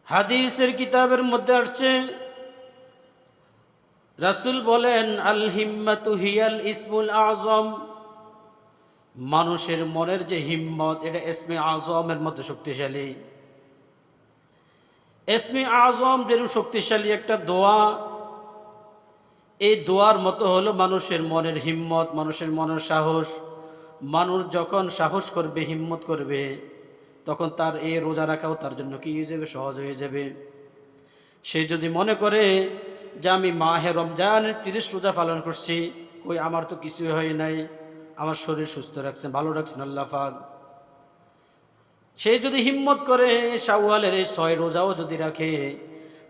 হাদিসের কিতাবের মধ্যে আসছে, রাসূল বলেন, আল হিম্মাতু হিয়াল ইসমুল আযম। মানুষের মনের যে হিম্মত, এটা ইসমে আযমের মধ্যে শক্তিশালী। ইসমে আযম যেরকম শক্তিশালী একটা দোয়া, এই দোয়ার মতো হলো মানুষের মনের হিম্মত, মানুষের মনের সাহস। মানুষ যখন সাহস করবে, হিম্মত করবে, তখন তার এই রোজা রাখাও তার জন্য কি হয়ে যাবে? সহজ হয়ে যাবে। সে যদি মনে করে যে আমি মাহে রমজানের 30 রোজা পালন করছি, ওই আমার তো কিছুই হয় নাই, আমার শরীর সুস্থ রাখছেন, ভালো রাখছেন আল্লাহ পাক। সে যদি হিম্মত করে শাওয়ালের এই 6 রোজাও যদি রাখে,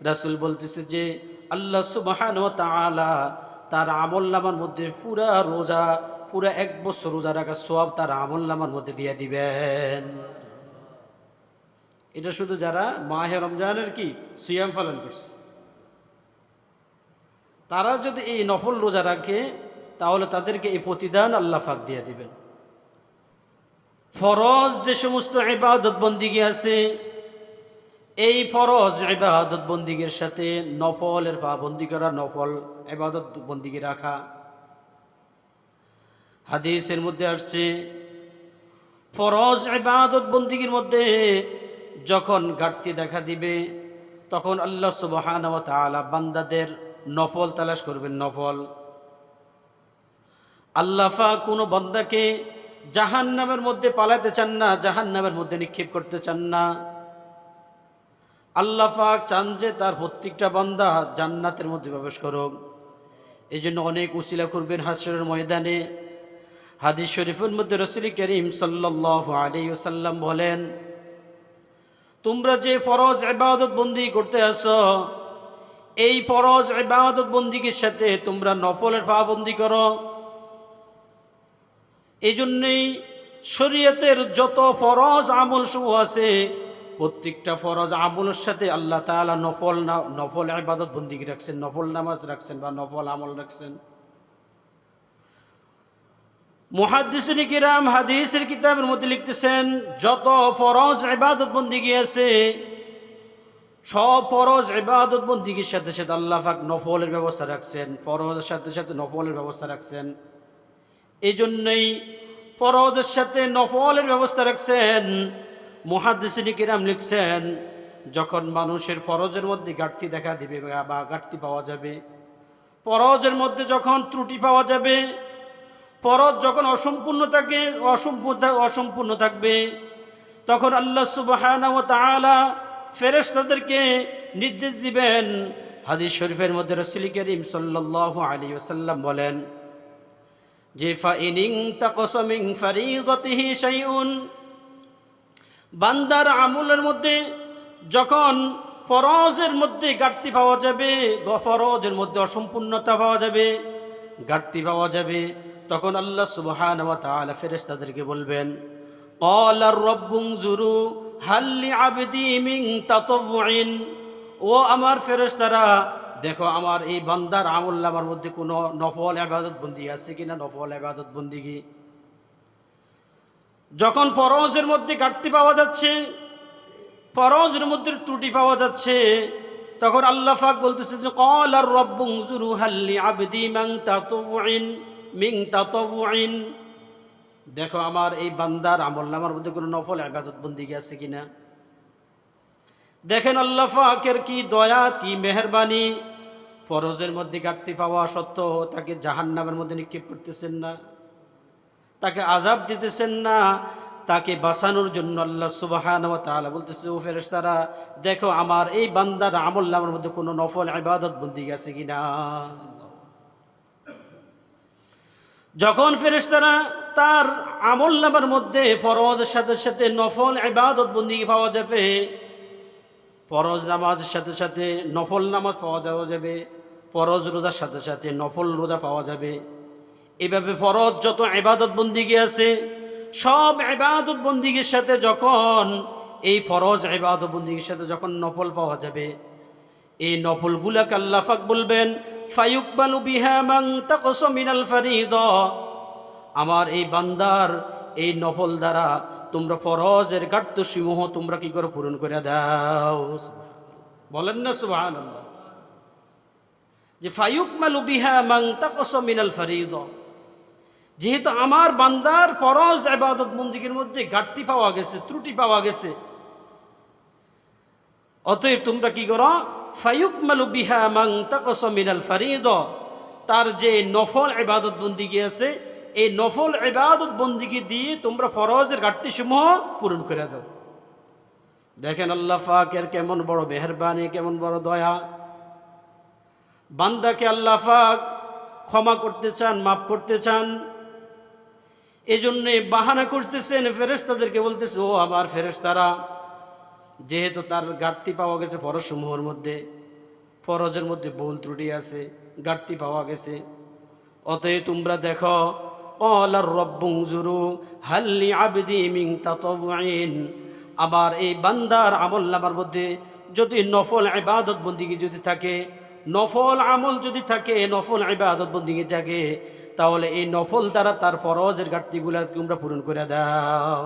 রাসূল বলতেছে যে আল্লাহ সুবহানাহু ওয়া তাআলা তার আমলনামার মধ্যে পুরা রোজা, পুরা 1 বছর রোজা রাখার সওয়াব তার আমলনামার মধ্যে দিয়ে দিবেন। এটা শুধু যারা মাহে রমজানের কি সিয়াম পালন করছে, তারা যদি এই নফল রোজা রাখে, তাহলে তাদেরকে এই প্রতিদান আল্লাহ পাক দিয়ে দিবেন। ফরজ যে সমস্ত ইবাদত বন্দিগি আছে, এই ফরজ ইবাদত বন্দিগির সাথে নফলের পাবন্দি করা, নফল ইবাদত বন্দিগি রাখা। হাদিসের মধ্যে আসছে, ফরজ ইবাদত বন্দিগির মধ্যে যখন ঘাটতি দেখা দিবে, তখন আল্লাহ সুবহানাহু ওয়া তাআলা বান্দাদের নফল তালাশ করবেন। নফল আল্লাহ পাক কোনো বান্দাকে জাহান্নামের মধ্যে পালাতে চান না, জাহান্নামের মধ্যে নিক্ষেপ করতে চান না। আল্লাহ পাক চান যে তার প্রত্যেকটা বান্দা জান্নাতের মধ্যে প্রবেশ করুক। এই জন্য অনেক উসিলা করবেন হাসরের ময়দানে। হাদিস শরীফের মধ্যে রাসূল করিম সাল্লাল্লাহু আলাইহি ওয়াসাল্লাম বলেন, তোমরা যে ফরজ ইবাদত বন্দি করতে আসো, এই ফরজ ইবাদত বন্দিগির সাথে তোমরা নফলের পাবন্দি করো। এই জন্যই শরীয়তের যত ফরজ আমল সমূহ আছে, প্রত্যেকটা ফরজ আমলের সাথে আল্লাহ তাআলা নফল ইবাদত বন্দিগি রাখছেন, নফল নামাজ রাখছেন বা নফল আমল রাখছেন। মুহাদ্দিসিন কিরাম হাদিসের কিতাবের মধ্যে লিখতেছেন, যত ফরজ ইবাদত বন্দিগি আছে, সব ফরজ ইবাদত বন্দিগির সাথে সাথে আল্লাহ পাক নফলের ব্যবস্থা রাখছেন, ফরজের সাথে সাথে নফলের ব্যবস্থা রাখছেন। এই জন্যই ফরজের সাথে নফলের ব্যবস্থা রাখছেন। মুহাদ্দিসিন কিরাম লিখছেন, যখন মানুষের ফরজের মধ্যে ঘাটতি দেখা দিবে বা ঘাটতি পাওয়া যাবে, ফরজের মধ্যে যখন ত্রুটি পাওয়া যাবে, ফরজ যখন অসম্পূর্ণ থাকবে, তখন আল্লাহ সুবহানাহু ওয়া তাআলা ফেরেশতাদেরকে নির্দেশ দিবেন। হাদিস শরীফের মধ্যে রাসূল করিম সাল্লাল্লাহু আলাইহি ওয়াসাল্লাম বলেন যে, ফাইনিন তাকাসা মিন ফারিদাতিহি শাইউন, বান্দার আমলের মধ্যে যখন ফরজের মধ্যে ঘাটতি পাওয়া যাবে, ফরজের মধ্যে অসম্পূর্ণতা পাওয়া যাবে, ঘাটতি পাওয়া যাবে, তখন আল্লাহ সুবহানাহু ওয়া তাআলা ফেরেশতাদেরকে বলবেন, ক্বালা রাব্বুনজুরু হাল লিআবদি মিন তাতাওউইন, ও আমার ফেরেশতারা, দেখো আমার এই বান্দার আমলনামার মধ্যে কোনো নফল ইবাদত বন্দি আছে কিনা, নফল ইবাদত বন্দিগি। যখন ফরজের মধ্যে ঘাটতি পাওয়া যাচ্ছে, ফরজের মধ্যে ত্রুটি পাওয়া যাচ্ছে, তখন আল্লাহ পাক বলতেছে যে, ক্বালা রাব্বুনজুরু হাল লিআবদি মিন তাতাওউইন, দেখো আমার এই বান্দার আমলনামার মধ্যে কোনো নফল ইবাদত বন্দিগি আছে কিনা। দেখেন আল্লাহ পাকের কি দয়া, কি মেহেরবানি। ফরজের মধ্যে ঘাটতি পাওয়া সত্ত্বেও তাকে জাহান্নামের মধ্যে নিক্ষেপ করতেছেন না, তাকে আযাব দিতেছেন না, তাকে বাঁচানোর জন্য আল্লাহ সুবহানাহু ওয়া তাআলা বলতেছে, ও ফেরেশতারা, দেখো আমার এই বান্দার আমলনামার মধ্যে কোনো নফল ইবাদত বন্দিগি আছে কিনা। যখন ফেরেশতারা তার আমলনামার মধ্যে ফরজের সাথে সাথে নফল ইবাদত বন্দিগি পাওয়া যাবে, ফরজ নামাজের সাথে সাথে নফল নামাজ পাওয়া যাবে, ফরজ রোজার সাথে সাথে নফল রোজা পাওয়া যাবে। এভাবে ফরজ যত ইবাদত বন্দিগি আছে, সব ইবাদত বন্দিগির সাথে যখন এই ফরজ ইবাদত বন্দিগির সাথে যখন নফল পাওয়া যাবে, এই নফলগুলাকে আল্লাহ পাক বলবেন, ফায়ুকবালু বিহা মান তাকাসা মিনাল ফারিদা, আমার এই বান্দার এই নফল দ্বারা তোমরা ফরজের ঘাটতি সমূহ তোমরা কি করে পূরণ করে দাও। বলেন না সুবহানাল্লাহ। যে ফায়ুকমালু বিহা মান তাকাসা মিনাল ফরিদা, যেহেতু আমার বান্দার ফরজ ইবাদত বন্দেগীর মধ্যে ঘাটতি পাওয়া গেছে, ত্রুটি পাওয়া গেছে, অতএব তোমরা কি করো, ফায়ুকমালু বিহা মান তাকাসা মিনাল ফরিদা, তার যে নফল ইবাদত বন্দেগী আছে এই নফল ইবাদত বন্দেগী দিয়ে তোমরা ফরজের ঘাটতি সমূহ পূরণ করে দাও। দেখেন আল্লাহ পাকের কেমন বড় মেহেরবানি, কেমন বড় দয়া। বান্দাকে আল্লাহ পাক ক্ষমা করতে চান, মাফ করতে চান, এজন্য বাহানা করতেছেন, ফেরেশতাদেরকে বলতেছে, ও আমার ফেরেশতারা, যেহেতু তার ঘাটতি পাওয়া গেছে ফরজ সমূহের মধ্যে, ফরজের মধ্যে ভুল ত্রুটি আছে, ঘাটতি পাওয়া গেছে, অতএব তোমরা দেখো, ক্বালার রাব্বুনজুরু হাল লিআবদি মিন তাতাওউইন, আমার এই বান্দার আমলনামার মধ্যে যদি নফল ইবাদত বন্দেগী যদি থাকে, নফল আমল যদি থাকে, নফল ইবাদত বন্দেগী থাকে, তাহলে এই নফল দ্বারা তার ফরজের ঘাটতিগুলা তোমরা পূরণ করে দাও।